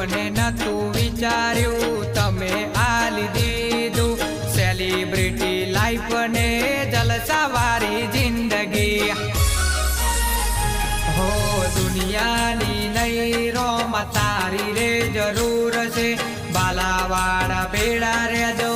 આપને નતું વિચાર્યું તમે આલી દીધું સેલિબ્રિટી લાઈફ ને જલસાવારી જિંદગી હો દુનિયાની નહીં રોમાં તારી રે જરૂર છે બાલાવાળા ભેડા રેજો